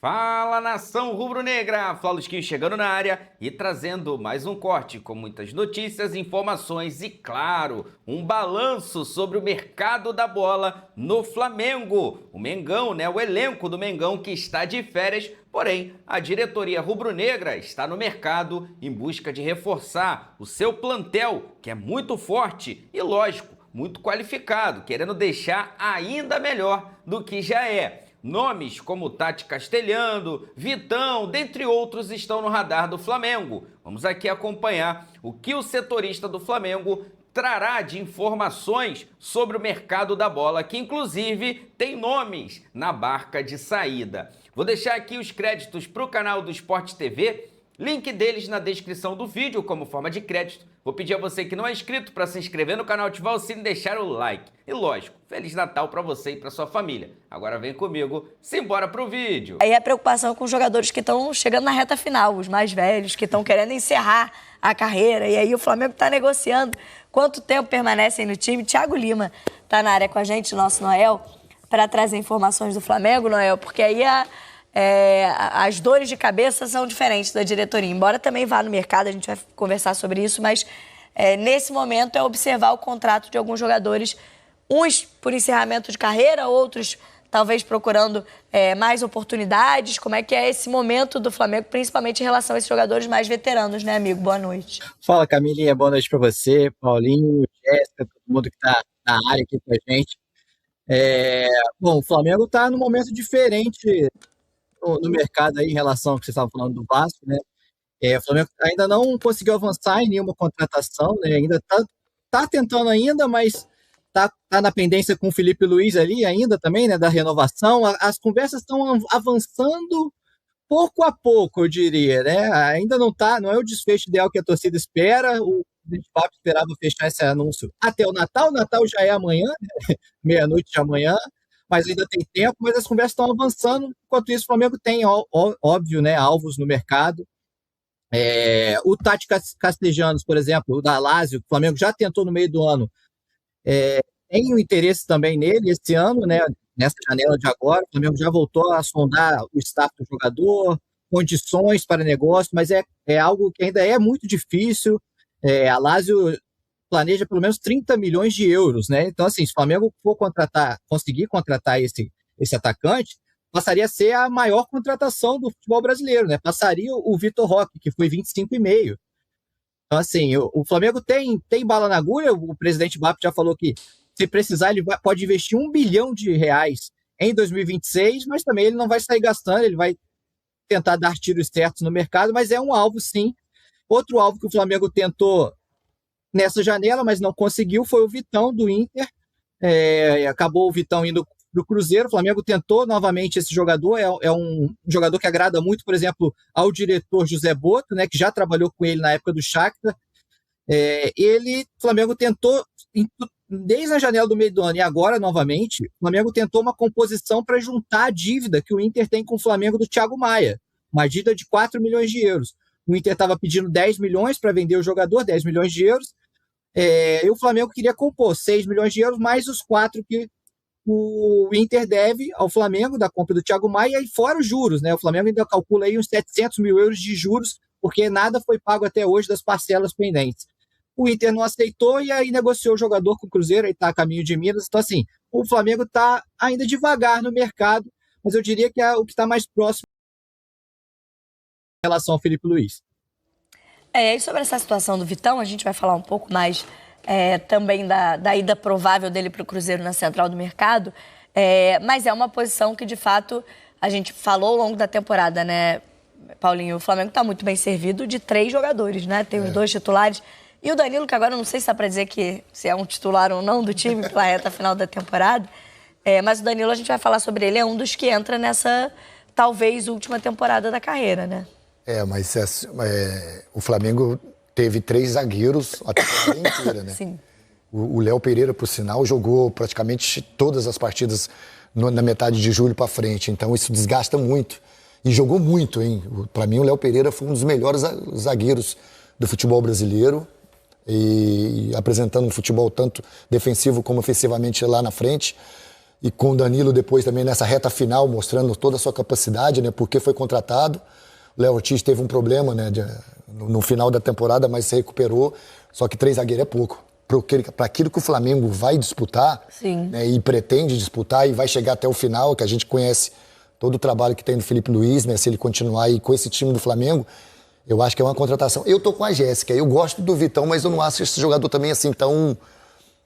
Fala, nação rubro-negra! Flausquinho chegando na área e trazendo mais um corte com muitas notícias, informações e, claro, um balanço sobre o mercado da bola no Flamengo. O Mengão, né? O elenco do Mengão que está de férias, porém, a diretoria rubro-negra está no mercado em busca de reforçar o seu plantel, que é muito forte e, lógico, muito qualificado, querendo deixar ainda melhor do que já é. Nomes como Tati Castelhano, Vitão, dentre outros, estão no radar do Flamengo. Vamos aqui acompanhar o que o setorista do Flamengo trará de informações sobre o mercado da bola, que inclusive tem nomes na barca de saída. Vou deixar aqui os créditos para o canal do Sport TV, link deles na descrição do vídeo como forma de crédito. Vou pedir a você que não é inscrito para se inscrever no canal, ativar o sino e deixar o like. E lógico, Feliz Natal para você e para sua família. Agora vem comigo, simbora pro vídeo. Aí a preocupação com os jogadores que estão chegando na reta final, os mais velhos, que estão querendo encerrar a carreira. E aí o Flamengo está negociando quanto tempo permanecem no time. Thiago Lima está na área com a gente, nosso Noel, para trazer informações do Flamengo, Noel, porque aí as dores de cabeça são diferentes da diretoria. Embora também vá no mercado, a gente vai conversar sobre isso, mas nesse momento é observar o contrato de alguns jogadores, uns por encerramento de carreira, outros talvez procurando mais oportunidades. Como é que é esse momento do Flamengo, principalmente em relação a esses jogadores mais veteranos, né, amigo? Boa noite. Fala, Camilinha, boa noite para você, Paulinho, Jéssica, todo mundo que está na área aqui com a gente. Bom, o Flamengo está num momento diferente no mercado aí em relação ao que vocês estavam falando do Vasco, né? O Flamengo ainda não conseguiu avançar em nenhuma contratação, né? Ainda tá tentando ainda, mas tá na pendência com o Felipe Luiz ali ainda também, né? Da renovação. As conversas estão avançando pouco a pouco, eu diria, né? Ainda não é o desfecho ideal que a torcida espera. O presidente Papo esperava fechar esse anúncio até o Natal. O Natal já é amanhã, né? Meia-noite de amanhã. Mas ainda tem tempo, mas as conversas estão avançando. Enquanto isso, o Flamengo tem, óbvio, né, alvos no mercado. O Tati Castellanos, por exemplo, o da Lazio, o Flamengo já tentou no meio do ano, tem um interesse também nele esse ano, né, nessa janela de agora. O Flamengo já voltou a sondar o staff do jogador, condições para negócio, mas é algo que ainda é muito difícil. A Lazio planeja pelo menos 30 milhões de euros, né? Então, assim, se o Flamengo for conseguir contratar esse atacante, passaria a ser a maior contratação do futebol brasileiro, né? Passaria o Vitor Roque, que foi 25,5. Então, assim, o Flamengo tem bala na agulha. O presidente Bap já falou que, se precisar, ele pode investir R$1 bilhão em 2026, mas também ele não vai sair gastando, ele vai tentar dar tiros certos no mercado, mas é um alvo, sim. Outro alvo que o Flamengo tentou nessa janela, mas não conseguiu, foi o Vitão, do Inter. Acabou o Vitão indo para o Cruzeiro. O Flamengo tentou novamente esse jogador. É um jogador que agrada muito, por exemplo, ao diretor José Boto, né, que já trabalhou com ele na época do Shakhtar. O Flamengo tentou, desde a janela do meio do ano e agora novamente, o Flamengo tentou uma composição para juntar a dívida que o Inter tem com o Flamengo do Thiago Maia, uma dívida de 4 milhões de euros. O Inter estava pedindo 10 milhões para vender o jogador, 10 milhões de euros. E o Flamengo queria compor 6 milhões de euros, mais os 4 que o Inter deve ao Flamengo da compra do Thiago Maia, e fora os juros, né? O Flamengo ainda calcula aí uns 700 mil euros de juros, porque nada foi pago até hoje das parcelas pendentes. O Inter não aceitou e aí negociou o jogador com o Cruzeiro, aí está a caminho de Minas. Então, assim, o Flamengo está ainda devagar no mercado, mas eu diria que é o que está mais próximo em relação ao Felipe Luiz. E sobre essa situação do Vitão, a gente vai falar um pouco mais também da ida provável dele para o Cruzeiro na central do mercado, mas é uma posição que, de fato, a gente falou ao longo da temporada, né, Paulinho? O Flamengo está muito bem servido de 3 jogadores, né? Tem os 2 titulares e o Danilo, que agora eu não sei se dá para dizer se é um titular ou não do time pela reta final da temporada, mas o Danilo, a gente vai falar sobre ele, é um dos que entra nessa, talvez, última temporada da carreira, né? Mas o Flamengo teve 3 zagueiros a temporada inteira, né? Sim. O Léo Pereira, por sinal, jogou praticamente todas as partidas na metade de julho para frente. Então isso desgasta muito. E jogou muito, hein? Para mim, o Léo Pereira foi um dos melhores zagueiros do futebol brasileiro. E apresentando um futebol tanto defensivo como ofensivamente lá na frente. e com o Danilo depois também nessa reta final, mostrando toda a sua capacidade, né? Porque foi contratado. O Léo Ortiz teve um problema, né? No final da temporada, mas se recuperou. Só que 3 zagueiros é pouco. Para aquilo que o Flamengo vai disputar, né? E pretende disputar e vai chegar até o final, que a gente conhece todo o trabalho que tem do Felipe Luiz, né? Se ele continuar aí com esse time do Flamengo, eu acho que é uma contratação. Eu tô com a Jéssica, eu gosto do Vitão, mas eu não acho esse jogador também assim tão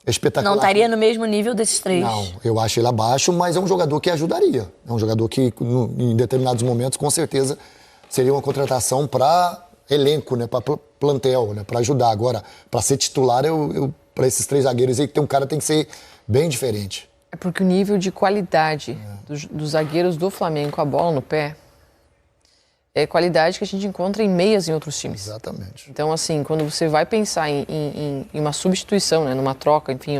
espetacular. Não estaria no mesmo nível desses 3. Não, eu acho ele abaixo, mas é um jogador que ajudaria. É um jogador que, em determinados momentos, com certeza, seria uma contratação para elenco, né? Para plantel, né? Para ajudar. Agora, para ser titular, para esses 3 zagueiros aí, que tem um cara tem que ser bem diferente. É porque o nível de qualidade dos zagueiros do Flamengo com a bola no pé é qualidade que a gente encontra em meias em outros times. Exatamente. Então, assim, quando você vai pensar em uma substituição, né, numa troca, enfim,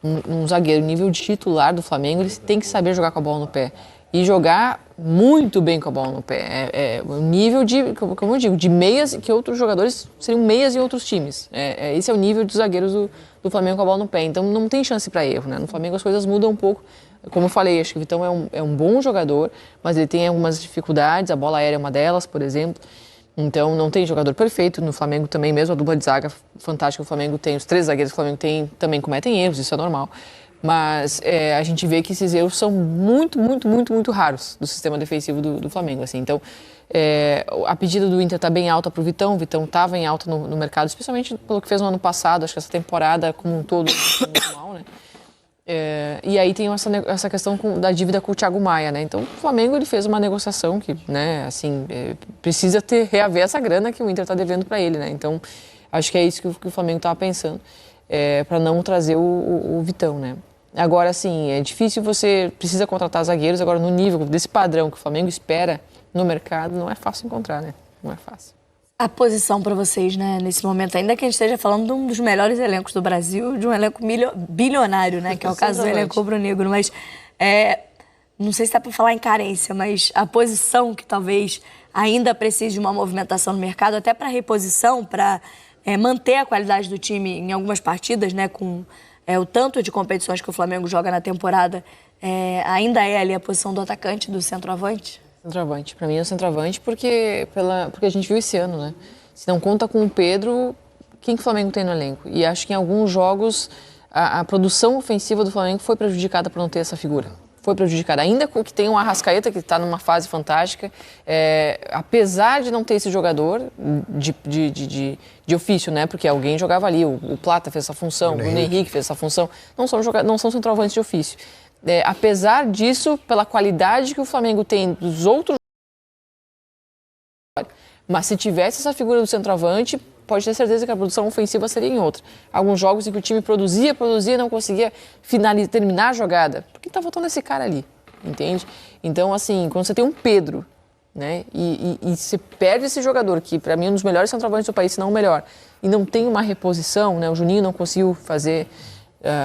num zagueiro, nível de titular do Flamengo, ele tem que saber jogar com a bola no pé. E jogar muito bem com a bola no pé. É o nível de, como eu digo, de meias que outros jogadores seriam meias em outros times. Esse é o nível dos zagueiros do Flamengo com a bola no pé. Então não tem chance para erro, né? No Flamengo as coisas mudam um pouco. Como eu falei, acho que o Vitão é um bom jogador, mas ele tem algumas dificuldades, a bola aérea é uma delas, por exemplo. Então não tem jogador perfeito. No Flamengo também, mesmo a dupla de zaga fantástica que o Flamengo tem, os 3 zagueiros que o Flamengo tem também cometem erros, isso é normal. Mas a gente vê que esses erros são muito, muito, muito, muito raros do sistema defensivo do Flamengo. Assim. Então, a pedida do Inter está bem alta para o Vitão estava em alta no mercado, especialmente pelo que fez no ano passado. Acho que essa temporada como um todo foi muito mal, né? E aí tem essa questão da dívida com o Thiago Maia, né? Então, o Flamengo ele fez uma negociação que, né, assim, precisa reaver essa grana que o Inter está devendo para ele, né? Então, acho que é isso que o Flamengo estava pensando, para não trazer o Vitão, né? Agora, assim, é difícil, você precisa contratar zagueiros, agora no nível desse padrão que o Flamengo espera no mercado, não é fácil encontrar, né? Não é fácil. A posição para vocês, né, nesse momento, ainda que a gente esteja falando de um dos melhores elencos do Brasil, de um elenco bilionário, né, que é o caso do elenco rubro-negro, mas não sei se dá para falar em carência, mas a posição que talvez ainda precise de uma movimentação no mercado, até para reposição, para manter a qualidade do time em algumas partidas, né, com o tanto de competições que o Flamengo joga na temporada, ainda é ali a posição do atacante, do centroavante? Centroavante. Para mim é o centroavante porque a gente viu esse ano, né? Se não conta com o Pedro, quem que o Flamengo tem no elenco? E acho que em alguns jogos a produção ofensiva do Flamengo foi prejudicada por não ter essa figura. Foi prejudicada. Ainda que tem um Arrascaeta que está numa fase fantástica, apesar de não ter esse jogador de ofício, né? Porque alguém jogava ali, o Plata fez essa função, o Bruno Henrique fez essa função, não são centroavantes de ofício. Apesar disso, pela qualidade que o Flamengo tem dos outros, mas se tivesse essa figura do centroavante, pode ter certeza que a produção ofensiva seria em outra. Alguns jogos em que o time produzia, não conseguia terminar a jogada, porque tá faltando esse cara ali, entende? Então, assim, quando você tem um Pedro, né, e você perde esse jogador, que para mim é um dos melhores centroavantes do país, se não o melhor, e não tem uma reposição, né, o Juninho não conseguiu fazer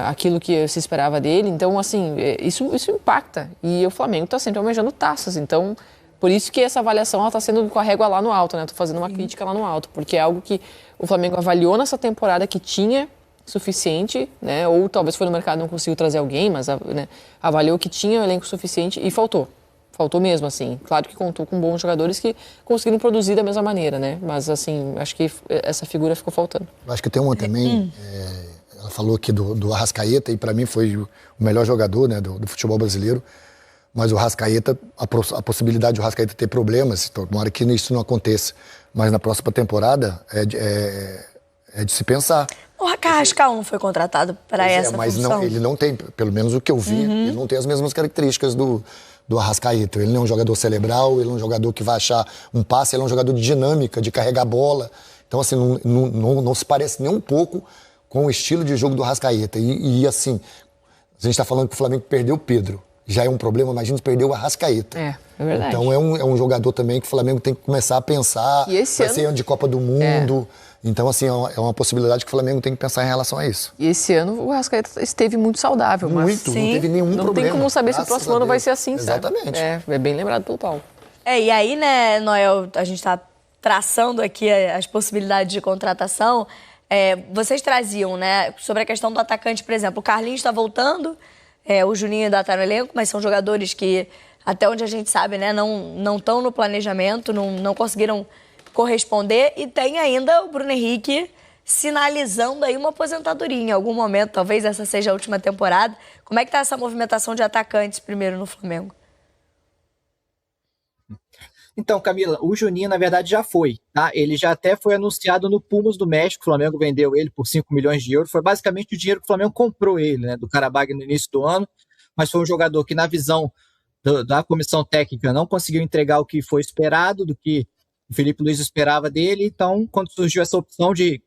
aquilo que se esperava dele, então, assim, isso impacta. E o Flamengo está sempre almejando taças, então, por isso que essa avaliação está sendo com a régua lá no alto, né? Estou fazendo uma crítica lá no alto, porque é algo que o Flamengo avaliou nessa temporada que tinha suficiente, né? Ou talvez foi no mercado e não conseguiu trazer alguém, mas né, avaliou que tinha um elenco suficiente e faltou. Faltou mesmo, assim. Claro que contou com bons jogadores que conseguiram produzir da mesma maneira, né? Mas, assim, acho que essa figura ficou faltando. Acho que tem uma também... Ela falou aqui do Arrascaeta, e para mim foi o melhor jogador, né, do futebol brasileiro. Mas o Arrascaeta, a possibilidade de o Arrascaeta ter problemas, tomara que isso não aconteça. Mas na próxima temporada é de se pensar. O Arrascaeta não foi contratado para essa mas função? Ele não tem, pelo menos o que eu vi, ele não tem as mesmas características do Arrascaeta. Ele não é um jogador cerebral, ele não é um jogador que vai achar um passe, ele é um jogador de dinâmica, de carregar a bola. Então, assim, não se parece nem um pouco com o estilo de jogo do Arrascaeta. E assim, a gente está falando que o Flamengo perdeu o Pedro. Já é um problema, imagina se perdeu o Arrascaeta. É verdade. Então é um jogador também que o Flamengo tem que começar a pensar. E esse vai ser ano de Copa do Mundo. Então, assim, é uma possibilidade que o Flamengo tem que pensar em relação a isso. E esse ano o Arrascaeta esteve muito saudável. Muito, mas não teve nenhum problema. Não tem como saber se o próximo ano vai ser assim, Exatamente. sabe? É bem lembrado pelo Paulo. E aí, né, Noel, a gente está traçando aqui as possibilidades de contratação. Vocês traziam, né, sobre a questão do atacante, por exemplo, o Carlinhos está voltando, O Juninho ainda está no elenco, mas são jogadores que, até onde a gente sabe, né, não estão no planejamento, não conseguiram corresponder. E tem ainda o Bruno Henrique sinalizando aí uma aposentadoria em algum momento. Talvez essa seja a última temporada. Como é que está essa movimentação de atacantes primeiro no Flamengo? Então, Camila, o Juninho, na verdade, já foi, tá? Ele já até foi anunciado no Pumas do México, o Flamengo vendeu ele por 5 milhões de euros, foi basicamente o dinheiro que o Flamengo comprou ele, né, do Karabag no início do ano, mas foi um jogador que, na visão da comissão técnica, não conseguiu entregar o que foi esperado, do que o Felipe Luiz esperava dele. Então, quando surgiu essa opção de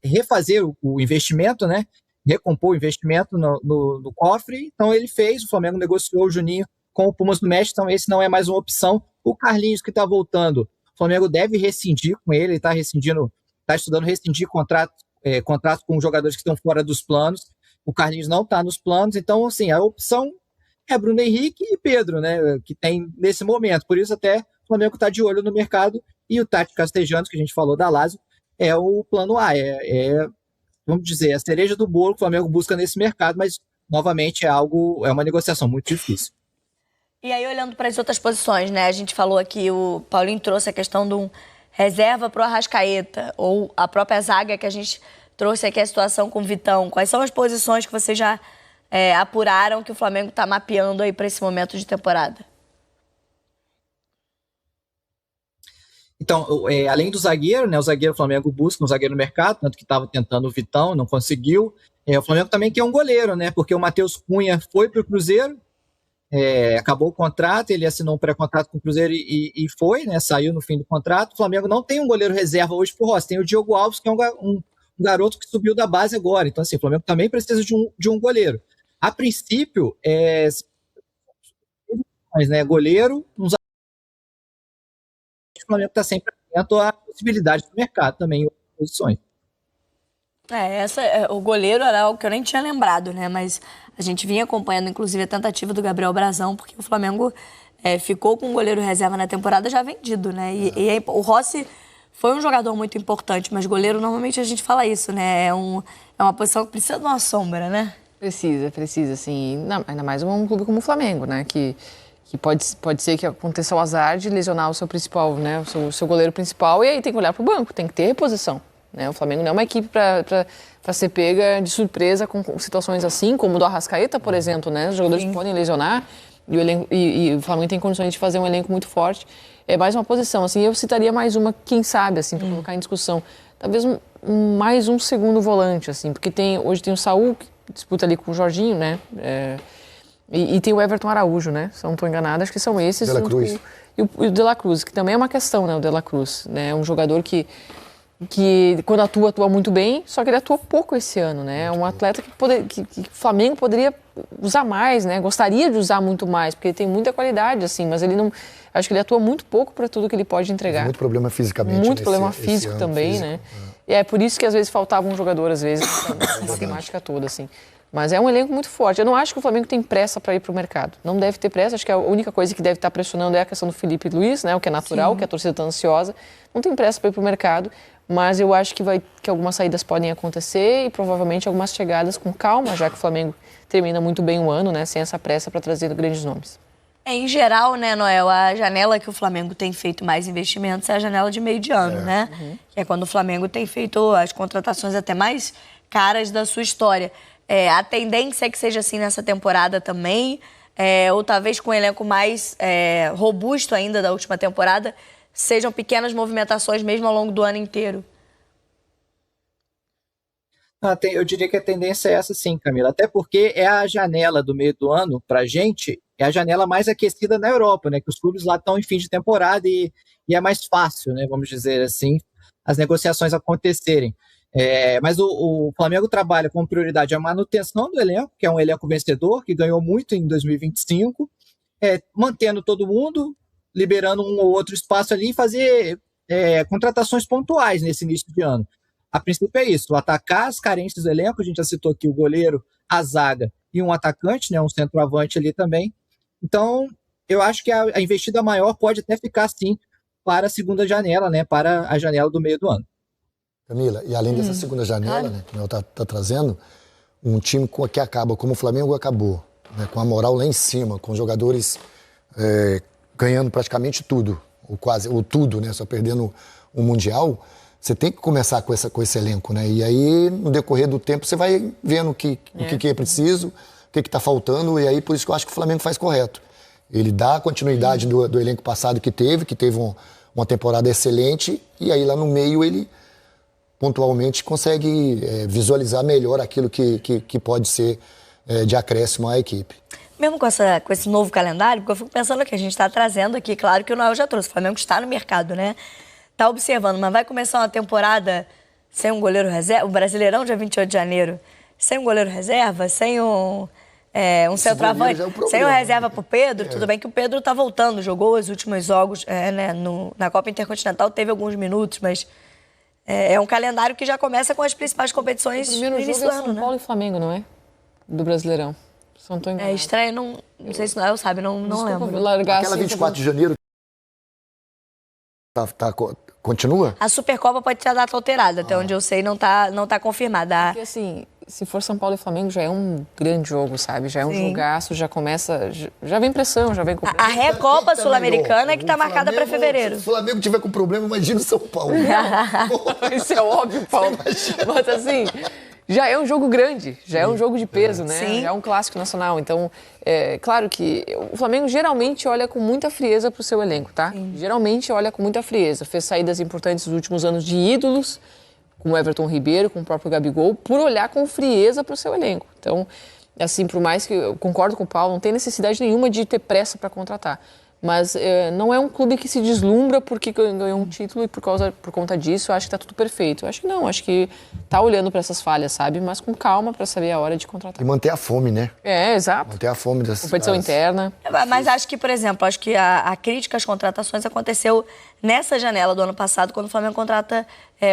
refazer o investimento, né, recompor o investimento no cofre, então ele fez, o Flamengo negociou o Juninho com o Pumas do México, então esse não é mais uma opção. O Carlinhos, que está voltando, o Flamengo deve rescindir com ele está estudando rescindir contratos com jogadores que estão fora dos planos. O Carlinhos não está nos planos, então, assim, a opção é Bruno Henrique e Pedro, né, que tem nesse momento. Por isso, até o Flamengo está de olho no mercado, e o Tati Castejanos, que a gente falou da Lazio, é o plano A, vamos dizer, a cereja do bolo que o Flamengo busca nesse mercado, mas, novamente, é uma negociação muito difícil. E aí, olhando para as outras posições, né? A gente falou aqui, o Paulinho trouxe a questão de um reserva para o Arrascaeta, ou a própria zaga que a gente trouxe aqui a situação com o Vitão. Quais são as posições que vocês já apuraram que o Flamengo está mapeando aí para esse momento de temporada? Então, além do zagueiro, né? O zagueiro, o Flamengo busca um zagueiro no mercado, tanto que estava tentando o Vitão, não conseguiu. O Flamengo também quer um goleiro, né? Porque o Matheus Cunha foi para o Cruzeiro, acabou o contrato, ele assinou um pré-contrato com o Cruzeiro e foi, né, saiu no fim do contrato. O Flamengo não tem um goleiro reserva hoje pro Rossi, tem o Diogo Alves, que é um garoto que subiu da base agora. Então, assim, o Flamengo também precisa de um goleiro. A princípio, mas, né, goleiro, o Flamengo está sempre atento à possibilidade do mercado também em outras posições. O goleiro era algo que eu nem tinha lembrado, né? Mas a gente vinha acompanhando, inclusive, a tentativa do Gabriel Brazão, porque o Flamengo ficou com o goleiro reserva na temporada já vendido, né? O Rossi foi um jogador muito importante, mas goleiro, normalmente a gente fala isso, né? É uma posição que precisa de uma sombra, né? Precisa, sim. Ainda mais um clube como o Flamengo, né? Que pode ser que aconteça o azar de lesionar o seu principal, né? O seu goleiro principal, e aí tem que olhar para o banco, tem que ter reposição. Né? O Flamengo não é uma equipe para ser pega de surpresa com situações assim, como o do Arrascaeta, por exemplo, né? Os jogadores podem lesionar e o Flamengo tem condições de fazer um elenco muito forte. É mais uma posição, assim, eu citaria mais uma, quem sabe, assim, para colocar em discussão. Talvez mais um segundo volante, assim, porque hoje tem o Saúl, que disputa ali com o Jorginho, né? E tem o Everton Araújo, né? Se eu não estou enganada, acho que são esses. De La Cruz. E o De La Cruz, que também é uma questão, né? O De La Cruz, né? É um jogador que quando atua muito bem, só que ele atuou pouco esse ano, né? É um atleta que o Flamengo poderia usar mais, né? Gostaria de usar muito mais, porque ele tem muita qualidade, assim, mas ele não... Acho que ele atua muito pouco para tudo que ele pode entregar. Muito problema fisicamente. Muito problema físico também, né? E é por isso que às vezes faltava um jogador, às vezes, a matemática toda, assim. Mas é um elenco muito forte. Eu não acho que o Flamengo tem pressa para ir para o mercado. Não deve ter pressa. Acho que a única coisa que deve estar pressionando é a questão do Felipe Luiz, né? O que é natural, que a torcida está ansiosa. Não tem pressa para ir para o mercado, mas eu acho que algumas saídas podem acontecer e provavelmente algumas chegadas com calma, já que o Flamengo termina muito bem o ano, né? Sem essa pressa para trazer grandes nomes. Em geral, né, Noel, a janela que o Flamengo tem feito mais investimentos é a janela de meio de ano, né? Que é quando o Flamengo tem feito as contratações até mais caras da sua história. A tendência é que seja assim nessa temporada também, ou talvez com um elenco mais robusto ainda da última temporada, sejam pequenas movimentações mesmo ao longo do ano inteiro. Eu diria que a tendência é essa sim, Camila, até porque é a janela do meio do ano, para a gente, é a janela mais aquecida na Europa, né? Que os clubes lá estão em fim de temporada e é mais fácil, né? Vamos dizer assim, as negociações acontecerem. Mas o Flamengo trabalha com prioridade a manutenção do elenco, que é um elenco vencedor, que ganhou muito em 2025, mantendo todo mundo, liberando um ou outro espaço ali e fazer contratações pontuais nesse início de ano. A princípio é isso, atacar as carências do elenco, a gente já citou aqui o goleiro, a zaga e um atacante, né, um centroavante ali também. Então, eu acho que a investida maior pode até ficar, sim, para a segunda janela, né, para a janela do meio do ano. Camila, e além dessa segunda janela, né, que o Noel tá trazendo, um time que acaba como o Flamengo acabou, né, com a moral lá em cima, com jogadores ganhando praticamente tudo, ou quase, ou tudo, né, só perdendo o Mundial, você tem que começar com esse elenco, né? E aí, no decorrer do tempo, você vai vendo o que é preciso, o que está faltando, e aí por isso que eu acho que o Flamengo faz correto. Ele dá continuidade do elenco passado que teve uma temporada excelente, e aí lá no meio ele pontualmente consegue visualizar melhor aquilo que pode ser de acréscimo à equipe. Mesmo com esse novo calendário, porque eu fico pensando que a gente está trazendo aqui, claro que o Noel já trouxe, o Flamengo está no mercado, né? Tá observando, mas vai começar uma temporada sem um goleiro reserva, o Brasileirão dia 28 de janeiro, sem um goleiro reserva, sem um centroavante, sem um reserva pro Pedro, tudo bem que o Pedro tá voltando, jogou os últimos jogos, né, na Copa Intercontinental, teve alguns minutos, mas é um calendário que já começa com as principais competições no início do ano, São Paulo e Flamengo, não é? Do Brasileirão. Se não tô enganado. Estreia, não sei se o Noel sabe, não lembro. Largar Aquela assim, 24 de janeiro continua? A Supercopa pode ter a data alterada, até onde eu sei não tá confirmada. Porque assim, se for São Paulo e Flamengo já é um grande jogo, sabe? Já é um jogaço, já começa, já vem pressão, já vem com A Recopa Sul-Americana é que tá marcada para fevereiro. Se o Flamengo tiver com problema, imagina o São Paulo. Isso é óbvio, Paulo. Mas assim, já é um jogo grande, já é um jogo de peso, né? Sim. Já é um clássico nacional. Então, claro que o Flamengo geralmente olha com muita frieza pro seu elenco, tá? Geralmente olha com muita frieza. Fez saídas importantes nos últimos anos de ídolos, como o Everton Ribeiro, com o próprio Gabigol, por olhar com frieza pro seu elenco. Então, assim, por mais que eu concordo com o Paulo, não tem necessidade nenhuma de ter pressa para contratar. Mas não é um clube que se deslumbra porque ganhou um título e por conta disso eu acho que está tudo perfeito. Eu acho que não, acho que tá olhando para essas falhas, sabe? Mas com calma para saber a hora de contratar. E manter a fome, né? Exato. Manter a fome das competição interna. Mas acho que, por exemplo, acho que a crítica às contratações aconteceu nessa janela do ano passado, quando o Flamengo contrata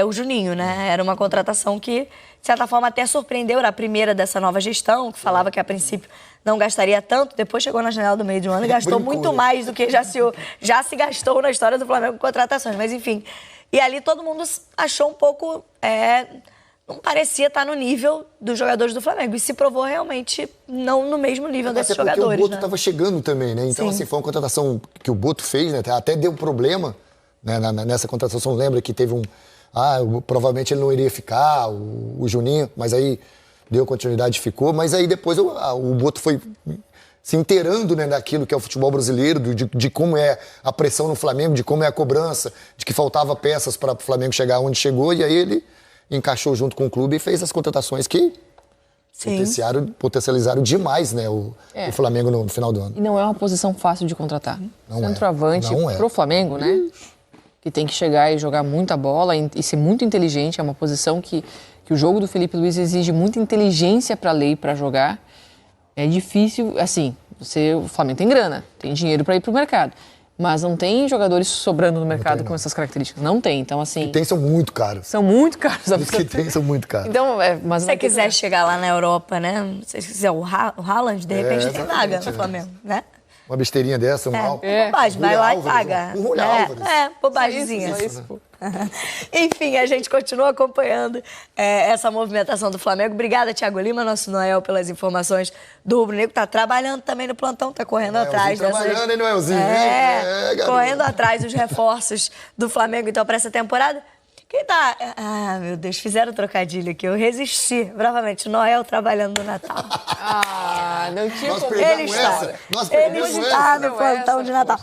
o Juninho, né? Era uma contratação que, de certa forma, até surpreendeu. Era a primeira dessa nova gestão, que falava que, a princípio, não gastaria tanto. Depois chegou na janela do meio de um ano e gastou muito mais do que já se gastou na história do Flamengo com contratações. Mas, enfim. E ali todo mundo achou um pouco... não parecia estar no nível dos jogadores do Flamengo. E se provou realmente não no mesmo nível desses jogadores. Porque o Boto né? estava chegando também, né? Então, assim, foi uma contratação que o Boto fez, né? Até deu problema, né? Nessa contratação. Lembra que teve provavelmente ele não iria ficar, o Juninho, mas aí deu continuidade e ficou. Mas aí depois o Boto foi se inteirando, né, daquilo que é o futebol brasileiro, de como é a pressão no Flamengo, de como é a cobrança, de que faltava peças para o Flamengo chegar onde chegou, e aí ele encaixou junto com o clube e fez as contratações que potencializaram demais, né, o Flamengo no final do ano. E não é uma posição fácil de contratar. Não Centroavante pro Flamengo, né? Que tem que chegar e jogar muita bola e ser muito inteligente. É uma posição que o jogo do Felipe Luiz exige muita inteligência para ler e para jogar. É difícil, assim, o Flamengo tem grana, tem dinheiro para ir pro mercado. Mas não tem jogadores sobrando no mercado com essas características. Não tem, então assim... Que tem são muito caros. São muito caros. Os que tem são muito caros. Então, mas se você quiser chegar lá na Europa, né? Se você quiser o Haaland, de repente tem vaga no Flamengo, né? Uma besteirinha dessa, bobagem, vai lá e paga. Bobagemzinha. Só isso. Enfim, a gente continua acompanhando essa movimentação do Flamengo. Obrigada, Thiago Lima, nosso Noel, pelas informações do Rubro Negro. Tá trabalhando também no plantão, tá correndo atrás dessas... Trabalhando, hein, Noelzinho? Correndo atrás dos reforços do Flamengo, então, para essa temporada. Quem tá... Ah, meu Deus, fizeram um trocadilho aqui. Eu resisti, bravamente. Noel trabalhando no Natal. Não tinha como. Ele está no plantão de Natal.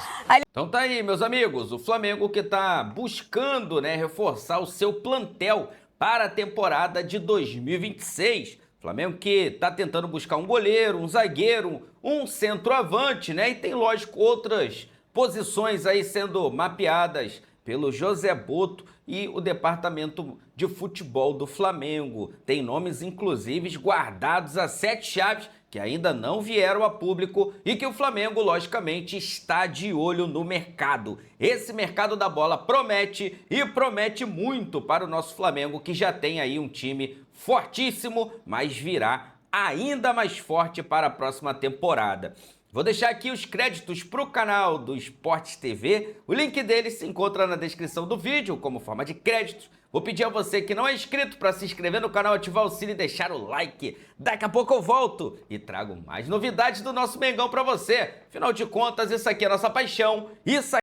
Então tá aí, meus amigos, o Flamengo que tá buscando, né, reforçar o seu plantel para a temporada de 2026. Flamengo que tá tentando buscar um goleiro, um zagueiro, um centroavante, né, e tem, lógico, outras posições aí sendo mapeadas pelo José Boto e o departamento de futebol do Flamengo. Tem nomes, inclusive, guardados a 7 chaves que ainda não vieram a público e que o Flamengo, logicamente, está de olho no mercado. Esse mercado da bola promete e promete muito para o nosso Flamengo, que já tem aí um time fortíssimo, mas virá ainda mais forte para a próxima temporada. Vou deixar aqui os créditos para o canal do Esportes TV. O link dele se encontra na descrição do vídeo, como forma de créditos. Vou pedir a você que não é inscrito para se inscrever no canal, ativar o sino e deixar o like. Daqui a pouco eu volto e trago mais novidades do nosso Mengão para você. Afinal de contas, isso aqui é a nossa paixão. Isso aqui